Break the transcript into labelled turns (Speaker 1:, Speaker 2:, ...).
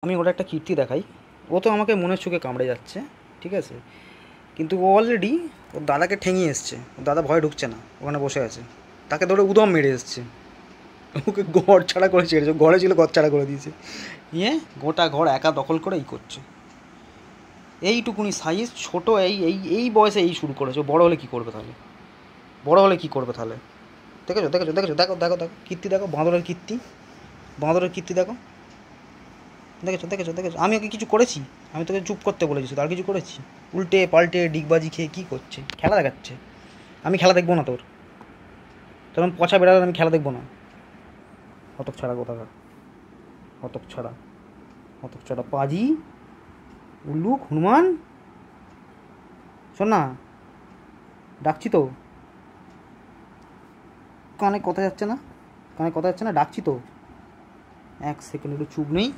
Speaker 1: আমি ওটা একটা কীর্তি দেখাই। ও তো আমাকে মনের চোখে কামড়ে যাচ্ছে, ঠিক আছে, কিন্তু ও অলরেডি ওর দাদাকে ঠেঙিয়ে এসছে। ওর দাদা ভয় ঢুকছে না, ওখানে বসে আছে, তাকে ধরে উদম মেরে এসছে, ওকে ঘর ছাড়া করে ছেড়েছে। ঘরে ছিল, ঘর ছাড়া করে দিয়েছে, নিয়ে গোটা ঘর একা দখল করে এই করছে। এইটুকুনি সাইজ, ছোট, এই এই এই বয়সে এই শুরু করেছে। বড় হলে কী করবে তাহলে? বড় হলে কী করবে তাহলে? দেখেছো দেখেছো দেখেছো, দেখো দেখো দেখো কীর্তি, দেখো বাঁদরের কীর্তি, বাঁদরের কীর্তি দেখো, দেখেছো দেখেছো দেখেছো। আমি ওকে কিছু করেছি? আমি তোকে চুপ করতে বলেছি, শুধু আর কিছু করেছি? উল্টে পাল্টে ডিগবাজি খেয়ে কী করছে? খেলা দেখাচ্ছে। আমি খেলা দেখবো না তোর, তোর পচা বেড়ালে আমি খেলা দেখবো না। হতক ছাড়া কোথাকার, হতক ছাড়া, হতক ছাড়া পাজি, উল্লুক, হনুমান। শোন না, ডাকছি তো, কানে কথা যাচ্ছে না, কানে কথা যাচ্ছে না, ডাকছি তো। এক সেকেন্ড একটু চুপ নেই।